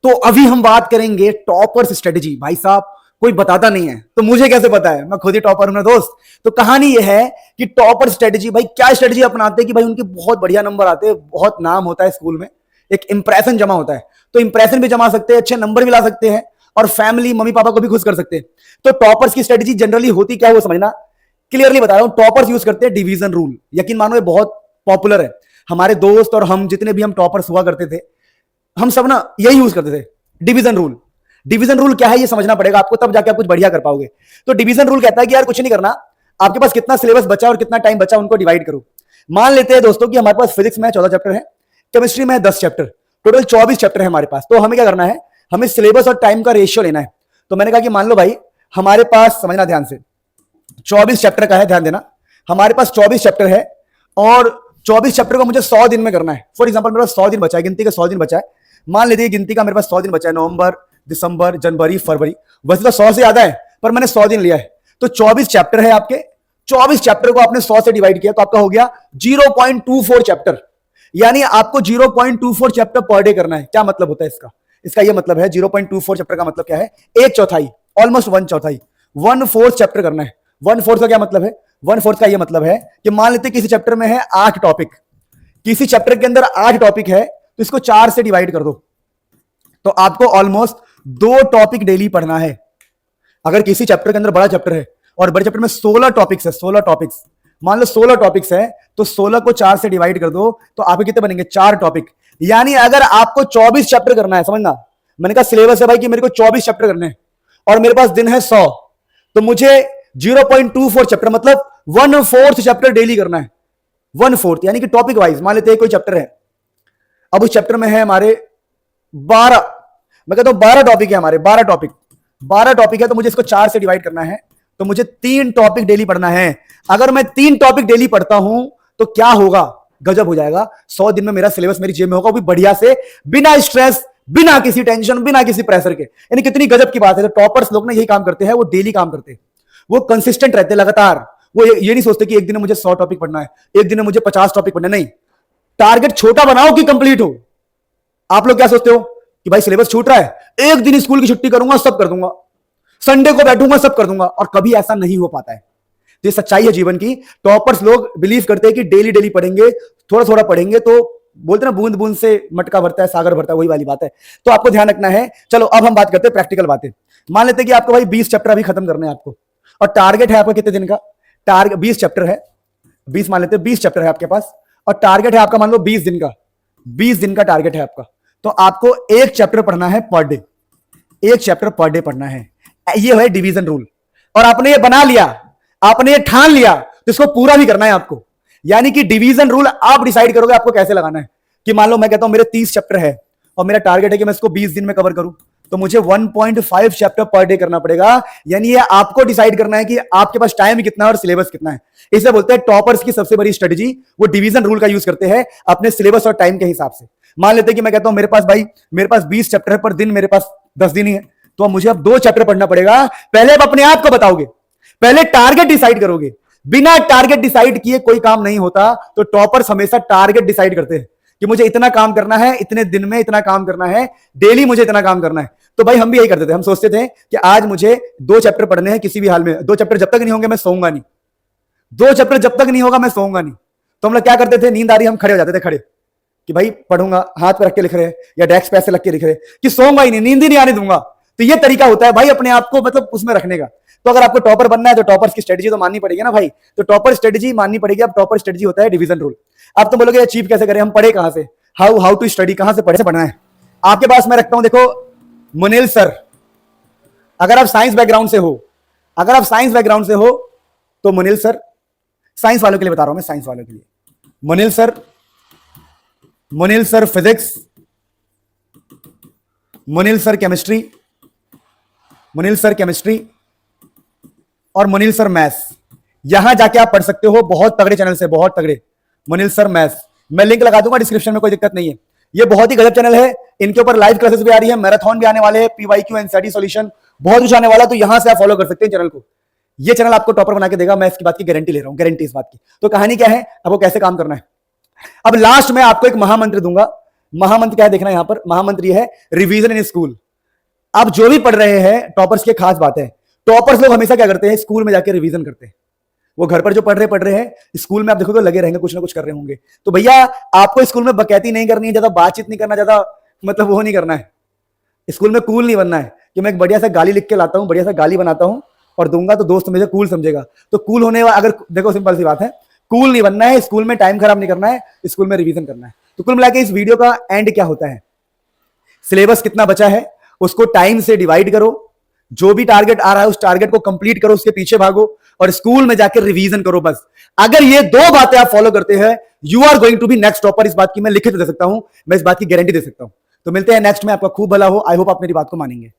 तो अभी हम बात करेंगे टॉपर्स स्ट्रेटेजी। भाई साहब कोई बताता नहीं है तो मुझे कैसे पता है, मैं खुद ही टॉपर हूं ना दोस्त। तो कहानी यह है कि टॉपर स्ट्रेटेजी, भाई क्या स्ट्रेटेजी अपनाते हैं कि भाई उनके बहुत बढ़िया नंबर आते हैं, बहुत नाम होता है स्कूल में, एक इंप्रेशन जमा होता है। तो इंप्रेशन भी जमा सकते हैं, अच्छे नंबर भी ला सकते हैं और फैमिली मम्मी पापा को भी खुश कर सकते हैं। तो टॉपर्स की स्ट्रेटेजी जनरली होती क्या है वो समझना, क्लियरली बता रहा हूं। टॉपर्स यूज करते हैं डिवीजन रूल। यकीन मानो ये बहुत पॉपुलर है। हमारे दोस्त और हम जितने भी हम टॉपर्स हुआ करते थे, हम सब ना यही यूज करते थे, डिवीजन रूल। डिवीजन रूल क्या है ये समझना पड़ेगा आपको, तब जाके आप कुछ बढ़िया कर पाओगे। तो डिवीजन रूल कहता है कि यार कुछ नहीं करना, आपके पास कितना सिलेबस बचा और कितना टाइम बचा उनको डिवाइड करो। मान लेते हैं दोस्तों कि हमारे पास फिजिक्स में 14 चैप्टर है, केमिस्ट्री में 10 चैप्टर, टोटल 24 चैप्टर है हमारे पास। तो हमें क्या करना है, हमें सिलेबस और टाइम का रेशियो लेना है। तो मैंने कहा कि मान लो भाई हमारे पास, समझना ध्यान से, 24 चैप्टर का है, ध्यान देना, हमारे पास 24 चैप्टर है और 24 चैप्टर को मुझे 100 दिन में करना है। फॉर एग्जांपल मेरे पास 100 दिन बचा है, गिनती का 100 दिन बचा है। मान लेते हैं गिनती का मेरे पास 100 दिन बचा है, नवंबर, दिसंबर, जनवरी, फरवरी। वैसे तो 100 से ज्यादा है पर मैंने 100 दिन लिया है। तो 24 चैप्टर है आपके, 24 चैप्टर को आपने 100 से डिवाइड किया तो आपका हो गया 0.24 चैप्टर। यानी आपको 0.24 चैप्टर पर डे करना है। क्या मतलब होता है इसका, इसका यह मतलब है 0.24 चैप्टर का मतलब क्या है, एक चौथाई, ऑलमोस्ट वन चौथाई, 1/4 चैप्टर करना है। 1/4 का क्या मतलब है, 1/4 का यह मतलब है कि मान लेते किसी चैप्टर में है 8 टॉपिक, किसी चैप्टर के अंदर 8 टॉपिक है तो इसको 4 से डिवाइड कर दो, तो आपको ऑलमोस्ट 2 टॉपिक डेली पढ़ना है। अगर किसी चैप्टर के अंदर बड़ा चैप्टर है और बड़े चैप्टर में 16 टॉपिक्स है, 16 टॉपिक्स, मान लो 16 टॉपिक्स है तो 16 को 4 से डिवाइड कर दो तो आपके कितने बनेंगे, 4 टॉपिक। यानी अगर आपको 24 चैप्टर करना है, समझना, मैंने कहा सिलेबस है भाई कि मेरे को 24 चैप्टर करने हैं और मेरे पास दिन है 100, तो मुझे 0.24 चैप्टर मतलब 1/4 चैप्टर डेली करना है। 1/4 यानी कि टॉपिक वाइज। मान लेते हैं कोई चैप्टर है, अब उस चैप्टर में है हमारे 12, मैं कहता हूं 12 टॉपिक है हमारे, 12 टॉपिक, 12 टॉपिक है तो मुझे इसको 4 से डिवाइड करना है, तो मुझे 3 टॉपिक डेली पढ़ना है। अगर मैं 3 टॉपिक डेली पढ़ता हूं तो क्या होगा, गजब हो जाएगा। 100 दिन में मेरा सिलेबस मेरी जेब में होगा, वो भी बढ़िया से, बिना स्ट्रेस, बिना किसी टेंशन, बिना किसी प्रेशर के। यानी कितनी गजब की बात है। तो टॉपर्स लोग ना यही काम करते हैं, वो डेली काम करते हैं, वो कंसिस्टेंट रहते हैं लगातार। वो ये नहीं सोचते कि एक दिन में मुझे 100 टॉपिक पढ़ना है, एक दिन में मुझे 50 टॉपिक पढ़ना, नहीं, टारगेट छोटा बनाओ कि कंप्लीट हो। आप लोग क्या सोचते हो कि भाई सिलेबस छूट रहा है, एक दिन स्कूल की छुट्टी करूंगा सब कर दूंगा, संडे को बैठूंगा सब कर दूंगा, और कभी ऐसा नहीं हो पाता है। तो ये सच्चाई है जीवन की। टॉपर्स लोग बिलीव करते हैं कि डेली डेली पढ़ेंगे, थोड़ा थोड़ा पढ़ेंगे, तो बोलते ना बूंद बूंद से मटका भरता है, सागर भरता है, वही वाली बात है। तो आपको ध्यान रखना है। चलो अब हम बात करते हैं प्रैक्टिकल बातें। मान लेते हैं कि आपको भाई 20 चैप्टर अभी खत्म करने हैं आपको, और टारगेट है आपका कितने दिन का, टारगेट 20 चैप्टर है, 20 मान लेते हैं 20 चैप्टर है आपके पास, और टारगेट है आपका मान लो 20 दिन का, 20 दिन का टारगेट है आपका। तो आपको एक चैप्टर पढ़ना है पर डे, एक चैप्टर पर डे पढ़ना है। ये है डिवीजन रूल। और आपने ये बना लिया, आपने ये ठान लिया, तो इसको पूरा भी करना है आपको। यानी कि डिवीजन रूल आप डिसाइड करोगे आपको कैसे लगाना है। कि मान लो मैं कहता हूं मेरे 30 चैप्टर है और मेरा टारगेट है कि मैं इसको 20 दिन में कवर करूं, तो मुझे 1.5 चैप्टर पर डे करना पड़ेगा। यानी ये आपको डिसाइड करना है कि आपके पास टाइम कितना है और सिलेबस कितना है। इसे बोलते हैं टॉपर्स की सबसे बड़ी स्ट्रेटजी, वो डिवीजन रूल का यूज करते हैं अपने सिलेबस और टाइम के हिसाब से। मान लेते हैं कि मैं कहता हूं मेरे पास भाई, मेरे पास 20 चैप्टर है पर दिन मेरे पास 10 दिन ही है, तो मुझे अब 2 चैप्टर पढ़ना पड़ेगा। पहले आप अपने आप को बताओगे, पहले टारगेट डिसाइड करोगे। बिना टारगेट डिसाइड किए कोई काम नहीं होता। तो टॉपर्स हमेशा टारगेट डिसाइड करते हैं कि मुझे इतना काम करना है, इतने दिन में इतना काम करना है, डेली मुझे इतना काम करना है। तो भाई हम भी यही करते थे, हम सोचते थे कि आज मुझे 2 चैप्टर पढ़ने हैं किसी भी हाल में। 2 चैप्टर जब तक नहीं होंगे मैं सोऊंगा नहीं, 2 चैप्टर जब तक नहीं होगा मैं सोऊंगा नहीं। तो हम लोग क्या करते थे, नींद आ रही हम खड़े हो जाते थे, खड़े कि भाई पढ़ूंगा, हाथ पे रख के लिख रहे या डेस्क पे ऐसे लग के लिख रहे कि सोऊंगा ही नहीं, नींद ही नहीं आने दूंगा। तो ये तरीका होता है भाई अपने आप को मतलब उसमें रखने का। तो अगर आपको टॉपर बनना है तो टॉपर्स की स्ट्रेटजी तो माननी पड़ेगी ना भाई। तो टॉपर स्ट्रेटजी माननी पड़ेगी। अब टॉपर स्ट्रेटजी होता है डिवीजन रूल। अब तो बोलोगे अचीव कैसे करें, हम पढ़े कहां से, हाउ टू स्टडी, कहां से पढ़ना है। आपके पास मैं रखता हूं, देखो मुनील सर, अगर आप साइंस बैकग्राउंड से हो, अगर आप साइंस बैकग्राउंड से हो तो मुनील सर, साइंस वालों के लिए बता रहा हूं मैं, साइंस वालों के लिए Munil sir physics, Munil sir chemistry, Munil sir chemistry और मुनील सर मैथ्स। यहां जाके आप पढ़ सकते हो, बहुत तगड़े चैनल से, बहुत तगड़े, मुनील सर मैथ्स। मैं लिंक लगा दूंगा डिस्क्रिप्शन में, कोई दिक्कत नहीं है। ये बहुत ही गजब चैनल है, इनके ऊपर लाइव क्लासेस भी आ रही है, मैराथन भी आने वाले हैं, पीवाईक्यू एनसीईआरटी सॉल्यूशन बहुत कुछ आने वाला, तो यहां से आप फॉलो कर सकते हैं चैनल को। ये चैनल आपको टॉपर बना के देगा, मैं इसकी बात की गारंटी ले रहा हूं, गारंटी इस बात की। तो कहानी क्या है, आपको कैसे काम करना है। अब लास्ट में आपको एक महामंत्र दूंगा, महामंत्र क्या है देखना यहां पर, महामंत्र ये है रिवीजन इन स्कूल। आप जो भी पढ़ रहे हैं टॉपर्स की खास बात है, टॉपर्स लोग हमेशा क्या करते हैं, स्कूल में जाके रिवीजन करते हैं। वो घर पर जो पढ़ रहे हैं, स्कूल में आप देखोगे लगे रहेंगे, कुछ ना कुछ कर रहे होंगे। तो भैया आपको स्कूल में बकैती नहीं करनी है, ज्यादा बातचीत नहीं करना, ज्यादा मतलब वो नहीं करना है, स्कूल में कूल नहीं बनना है कि मैं एक बढ़िया सा गाली लिख के लाता हूं, बढ़िया सा गाली बनाता हूं और दूंगा तो दोस्त मुझे कूल समझेगा। तो कूल होने वाला, अगर देखो सिंपल सी बात है, कूल नहीं बनना है, स्कूल में टाइम खराब नहीं करना है, स्कूल में रिवीजन करना है। तो कुल मिला के इस वीडियो का एंड क्या होता है, सिलेबस कितना बचा है उसको टाइम से डिवाइड करो, जो भी टारगेट आ रहा है उस टारगेट को कंप्लीट करो, उसके पीछे भागो और स्कूल में जाकर रिवीजन करो। बस अगर ये दो बातें आप फॉलो करते हैं, you are going to be next topper. इस बात की मैं लिखित दे सकता हूं, मैं इस बात की गारंटी दे सकता हूं। तो मिलते हैं नेक्स्ट में, आपका खूब भला हो। आई होप आप मेरी बात को मानेंगे।